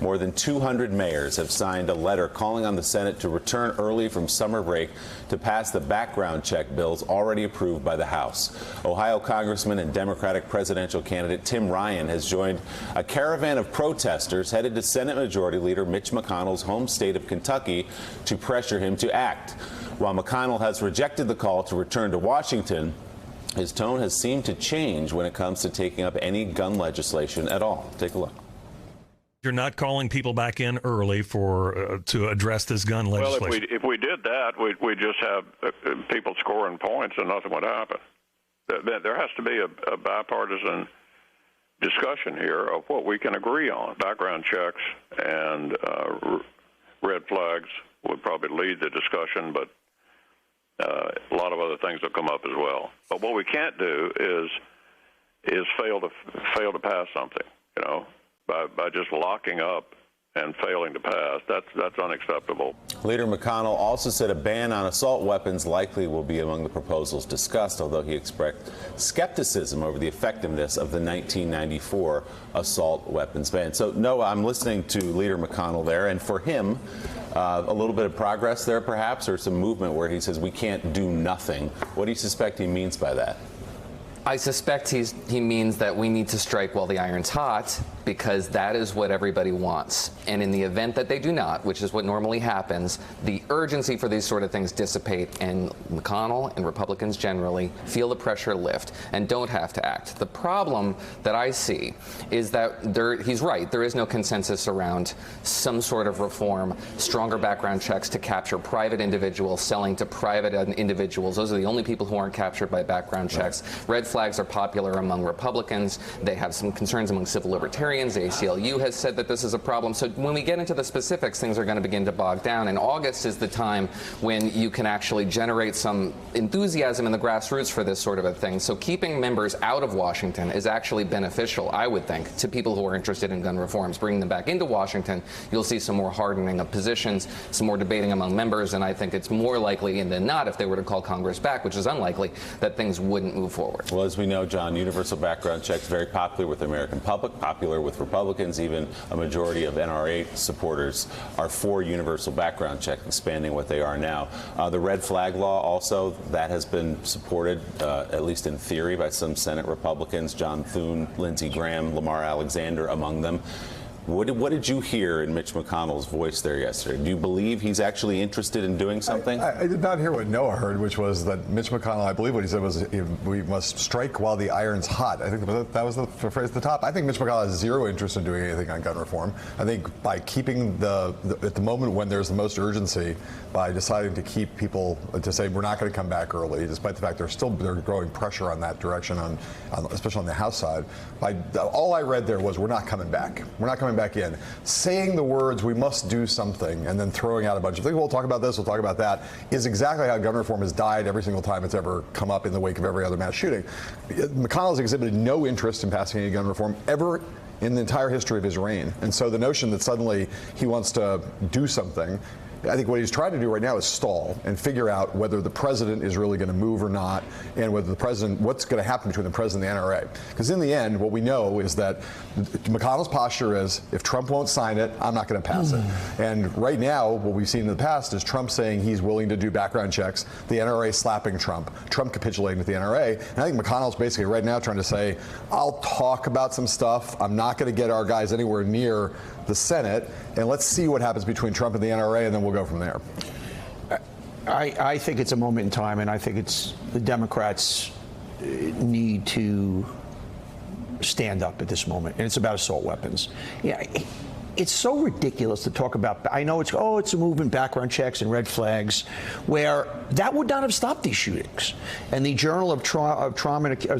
More than 200 mayors have signed a letter calling on the Senate to return early from summer break to pass the background check bills already approved by the House. Ohio Congressman and Democratic presidential candidate Tim Ryan has joined a caravan of protesters headed to Senate Majority Leader Mitch McConnell's home state of Kentucky to pressure him to act. While McConnell has rejected the call to return to Washington, his tone has seemed to change when it comes to taking up any gun legislation at all. Take a look. You're not calling people back in early for to address this gun legislation. Well, if we did that, we'd just have people scoring points and nothing would happen. There has to be a bipartisan discussion here of what we can agree on. Background checks and red flags would probably lead the discussion, but a lot of other things will come up as well. But what we can't do is fail to pass something, you know. By just locking up and failing to pass, that's unacceptable. Leader McConnell also said a ban on assault weapons likely will be among the proposals discussed, although he expressed skepticism over the effectiveness of the 1994 assault weapons ban. So, Noah, I'm listening to Leader McConnell there, and for him, a little bit of progress there perhaps, or some movement where he says we can't do nothing. What do you suspect he means by that? I suspect he means that we need to strike while the iron's hot, because that is what everybody wants. And in the event that they do not, which is what normally happens, the urgency for these sort of things dissipate, and McConnell and Republicans generally feel the pressure lift and don't have to act. The problem that I see is that he's right. There is no consensus around some sort of reform, stronger background checks to capture private individuals selling to private individuals. Those are the only people who aren't captured by background checks. Red flags are popular among Republicans. They have some concerns among civil libertarians. The ACLU has said that this is a problem. So when we get into the specifics, things are going to begin to bog down. And August is the time when you can actually generate some enthusiasm in the grassroots for this sort of a thing. So keeping members out of Washington is actually beneficial, I would think, to people who are interested in gun reforms. Bringing them back into Washington, you'll see some more hardening of positions, some more debating among members, and I think it's more likely than not, if they were to call Congress back, which is unlikely, that things wouldn't move forward. Well, as we know, John, universal background checks very popular with the American public, popular with Republicans. Even a majority of NRA supporters are for universal background checks, expanding what they are now. The red flag law also, that has been supported, at least in theory, by some Senate Republicans, John Thune, Lindsey Graham, Lamar Alexander among them. What did you hear in Mitch McConnell's voice there yesterday? Do you believe he's actually interested in doing something? I did not hear what Noah heard, which was that Mitch McConnell, I believe what he said was, we must strike while the iron's hot. I think that was the phrase at the top. I think Mitch McConnell has zero interest in doing anything on gun reform. I think by keeping at the moment when there's the most urgency, by deciding to keep people, to say we're not going to come back early, despite the fact there's growing pressure on that direction, especially on the House side. All I read there was we're not coming back. We're not coming back in. Saying the words, we must do something, and then throwing out a bunch of things, we'll talk about this, we'll talk about that, is exactly how gun reform has died every single time it's ever come up in the wake of every other mass shooting. McConnell's exhibited no interest in passing any gun reform ever in the entire history of his reign. And so the notion that suddenly he wants to do something, I think what he's trying to do right now is stall and figure out whether the president is really going to move or not, and whether what's going to happen between the president and the NRA. Because in the end, what we know is that McConnell's posture is, if Trump won't sign it, I'm not going to pass it. And right now, what we've seen in the past is Trump saying he's willing to do background checks, the NRA slapping Trump capitulating with the NRA. And I think McConnell's basically right now trying to say, I'll talk about some stuff. I'm not going to get our guys anywhere near the Senate, and let's see what happens between Trump and the NRA, and then we'll go from there. I think it's a moment in time, and I think it's the Democrats need to stand up at this moment, and it's about assault weapons. Yeah, it's so ridiculous to talk about. I know it's a movement, background checks and red flags, where that would not have stopped these shootings. And the Journal of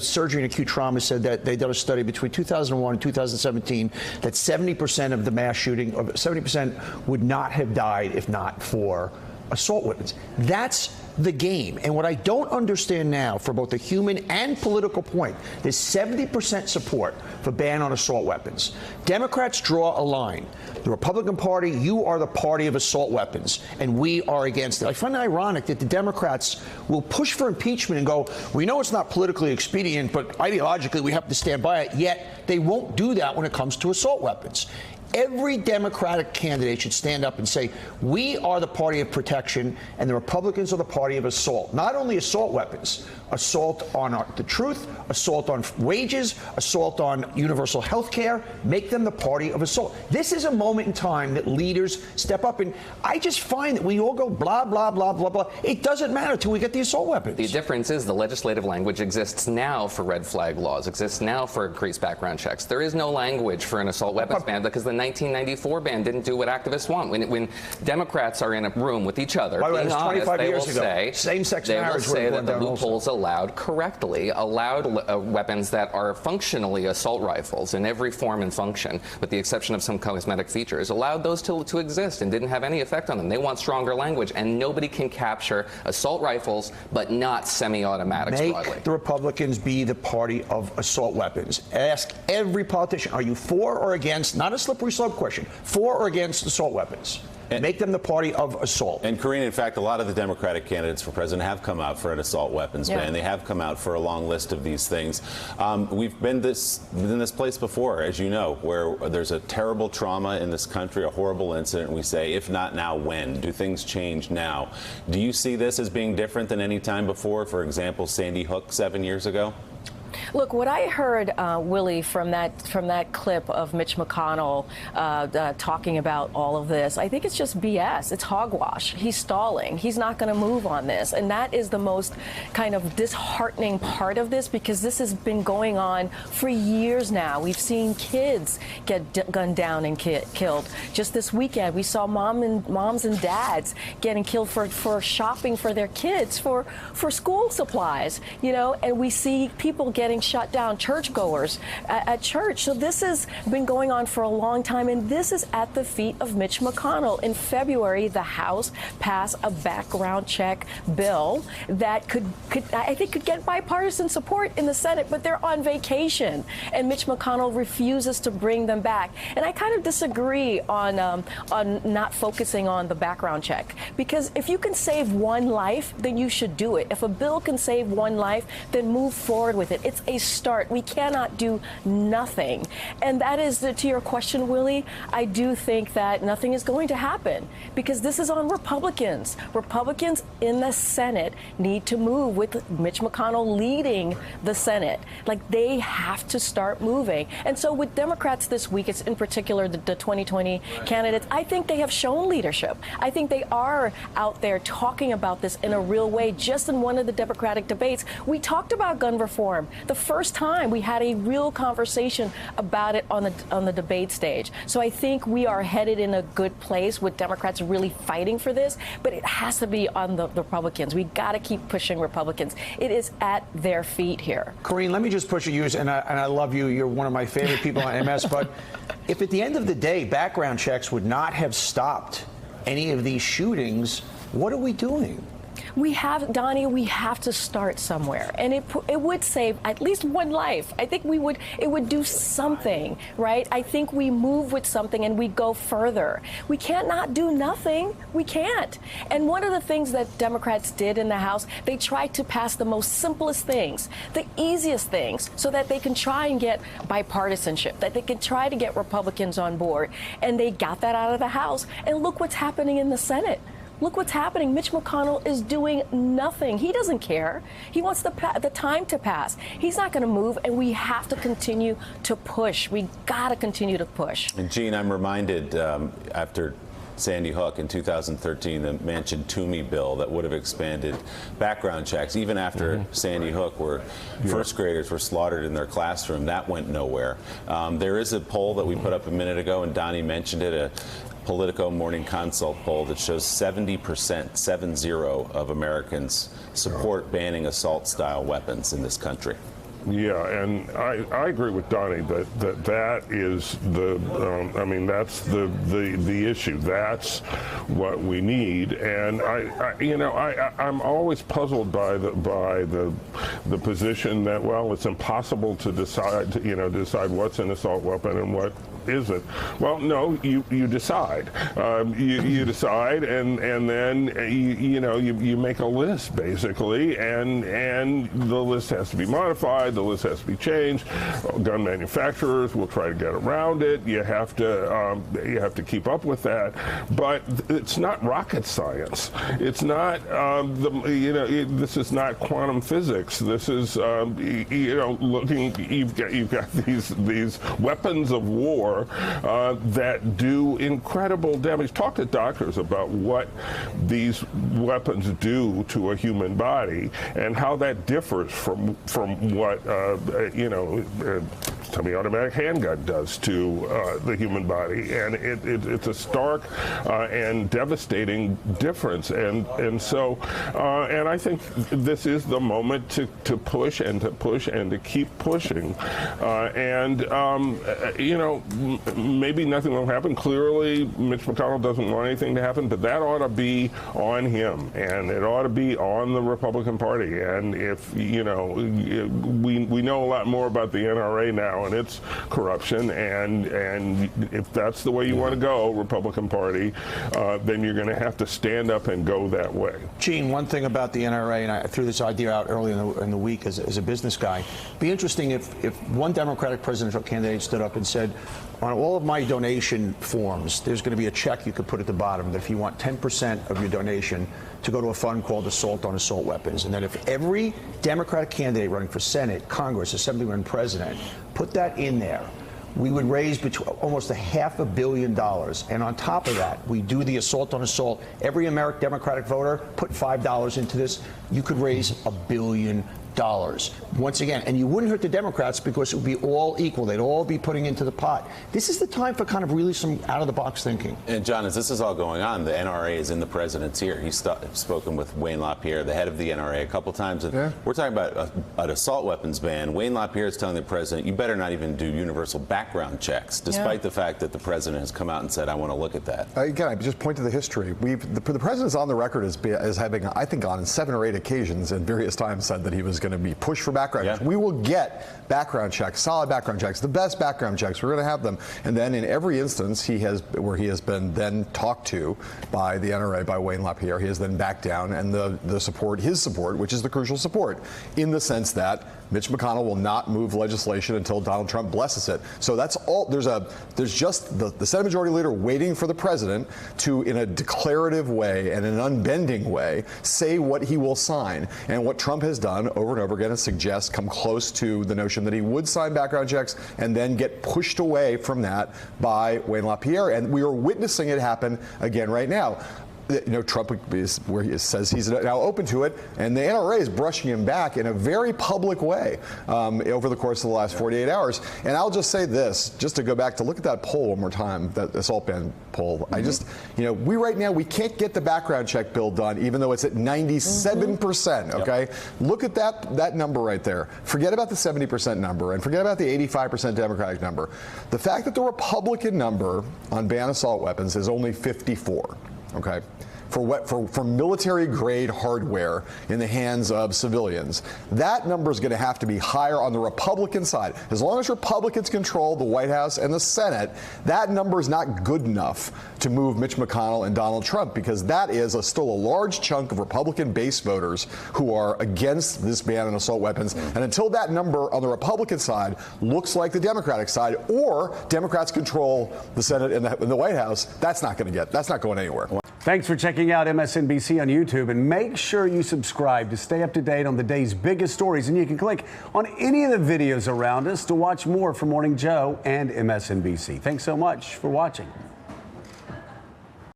Surgery and Acute Trauma said that they did a study between 2001 and 2017 that 70% of the mass shooting, 70% would not have died if not for assault weapons. That's the game. And what I don't understand now, for both the human and political point, there's 70% support for ban on assault weapons. Democrats draw a line. The Republican Party, you are the party of assault weapons, and we are against it. I find it ironic that the Democrats will push for impeachment and go, we know it's not politically expedient, but ideologically we have to stand by it, yet they won't do that when it comes to assault weapons. Every Democratic candidate should stand up and say, we are the party of protection and the Republicans are the party of assault. Not only assault weapons, assault on the truth, assault on wages, assault on universal health care. Make them the party of assault. This is a moment in time that leaders step up. And I just find that we all go blah, blah, blah, blah, blah. It doesn't matter till we get the assault weapons. The difference is the legislative language exists now for red flag laws, exists now for increased background checks. There is no language for an assault weapons ban because the 1994 ban didn't do what activists want. When Democrats are in a room with each other, being honest, they will say, same-sex marriage that the loopholes allowed weapons that are functionally assault rifles in every form and function, with the exception of some cosmetic features, allowed those to exist and didn't have any effect on them. They want stronger language, and nobody can capture assault rifles, but not semi-automatics broadly. Make the Republicans be the party of assault weapons. Ask every politician, are you for or against, not a slippery slope question, for or against assault weapons? Make them the party of assault. And Karine, in fact, a lot of the Democratic candidates for president have come out for an assault weapons ban. They have come out for a long list of these things. We've been in this place before, as you know, where there's a terrible trauma in this country, a horrible incident. We say, if not now, when? Do things change now? Do you see this as being different than any time before? For example, Sandy Hook 7 years ago? Look, what I heard, Willie, from that clip of Mitch McConnell talking about all of this, I think it's just BS. It's hogwash. He's stalling. He's not going to move on this. And that is the most kind of disheartening part of this, because this has been going on for years now. We've seen kids get gunned down and killed. Just this weekend, we saw moms and dads getting killed for shopping for their kids, for school supplies, you know, and we see people getting shut down, churchgoers at church. So this has been going on for a long time, and this is at the feet of Mitch McConnell. In February, the House passed a background check bill that I think could get bipartisan support in the Senate, but they're on vacation, and Mitch McConnell refuses to bring them back. And I kind of disagree on not focusing on the background check, because if you can save one life, then you should do it. If a bill can save one life, then move forward with it. It's a start. We cannot do nothing. And that is, to your question, Willie, I do think that nothing is going to happen, because this is on Republicans. Republicans in the Senate need to move, with Mitch McConnell leading the Senate. Like, they have to start moving. And so with Democrats this week, it's in particular the 2020 candidates, I think they have shown leadership. I think they are out there talking about this in a real way. Just in one of the Democratic debates, we talked about gun reform. The first time we had a real conversation about it on the debate stage. So I think we are headed in a good place with Democrats really fighting for this, but it has to be on the Republicans. We got to keep pushing Republicans. It is at their feet here. Karine, let me just push you, and I love you. You're one of my favorite people on MS, but if at the end of the day, background checks would not have stopped any of these shootings, what are we doing? We have, Donnie, we have to start somewhere, and it would save at least one life. I think it would do something, right? I think we move with something and we go further. We can't not do nothing. We can't. And one of the things that Democrats did in the House, they tried to pass the most simplest things, the easiest things, so that they can try and get bipartisanship, that they can try to get Republicans on board. And they got that out of the House. And look what's happening in the Senate. Look what's happening. Mitch McConnell is doing nothing. He doesn't care. He wants the time to pass. He's not going to move, and we have to continue to push. We got to continue to push. And Gene, I'm reminded after Sandy Hook in 2013, the Manchin-Toomey bill that would have expanded background checks, even after Sandy Hook, where first graders were slaughtered in their classroom. That went nowhere. There is a poll that we put up a minute ago, and Donnie mentioned it, a Politico Morning Consult poll that shows 70%, 70, of Americans support banning assault-style weapons in this country. Yeah, and I agree with Donnie that is that's the issue. That's what we need. And I'm always puzzled by the position that, well, it's impossible to decide what's an assault weapon and isn't. Well, no, you decide. You decide, and then you make a list basically, and the list has to be modified. The list has to be changed. Gun manufacturers will try to get around it. You have to keep up with that. But it's not rocket science. It's not this is not quantum physics. This is looking. You've got these weapons of war that do incredible damage. Talk to doctors about what these weapons do to a human body and how that differs from what semi-automatic handgun does to the human body, and it's a stark and devastating difference. And so I think this is the moment to push and to keep pushing. Maybe nothing will happen. Clearly, Mitch McConnell doesn't want anything to happen, but that ought to be on him, and it ought to be on the Republican Party. And if we know a lot more about the NRA now and its corruption, and if that's the way you want to go, Republican Party, then you're going to have to stand up and go that way. Gene, one thing about the NRA, and I threw this idea out early in the week as a business guy, be interesting if one Democratic presidential candidate stood up and said, on all of my donation forms, there's going to be a check you could put at the bottom that if you want 10% of your donation to go to a fund called Assault on Assault Weapons, and that if every Democratic candidate running for Senate, Congress, Assemblyman, President put that in there, we would raise almost $500 million. And on top of that, we do the Assault on Assault. Every American Democratic voter put $5 into this. You could raise $1 billion. Once again, and you wouldn't hurt the Democrats because it would be all equal. They'd all be putting into the pot. This is the time for kind of really some out-of-the-box thinking. And, John, as this is all going on, the NRA is in the president's ear. He's spoken with Wayne LaPierre, the head of the NRA, a couple times. Yeah. We're talking about an assault weapons ban. Wayne LaPierre is telling the president, you better not even do universal background checks, despite the fact that the president has come out and said, I want to look at that. Again, I just point to the history. The president's on the record as having, I think, on 7 or 8 occasions and various times said that he was going to be pushed for background checks. We will get background checks, solid background checks, the best background checks. We're going to have them. And then in every instance where he has been then talked to by the NRA, by Wayne LaPierre, he has then backed down, and his support, which is the crucial support, in the sense that Mitch McConnell will not move legislation until Donald Trump blesses it. So that's all. There's just the Senate Majority Leader waiting for the president to, in a declarative way and in an unbending way, say what he will sign. And what Trump has done over and over again is come close to the notion that he would sign background checks and then get pushed away from that by Wayne LaPierre. And we are witnessing it happen again right now. Trump is where he says he's now open to it, and the NRA is brushing him back in a very public way over the course of the last 48 hours. And I'll just say this, just to go back to look at that poll one more time, that assault ban poll. I just, we right now, we can't get the background check bill done, even though it's at 97%, okay? Look at that number right there. Forget about the 70% number, and forget about the 85% Democratic number. The fact that the Republican number on ban assault weapons is only 54. Okay, for military-grade hardware in the hands of civilians, that number is going to have to be higher on the Republican side. As long as Republicans control the White House and the Senate, that number is not good enough to move Mitch McConnell and Donald Trump, because that is still a large chunk of Republican base voters who are against this ban on assault weapons. And until that number on the Republican side looks like the Democratic side, or Democrats control the Senate and the White House, that's not going anywhere. Thanks for checking out MSNBC on YouTube, and make sure you subscribe to stay up to date on the day's biggest stories. And you can click on any of the videos around us to watch more from Morning Joe and MSNBC. Thanks so much for watching.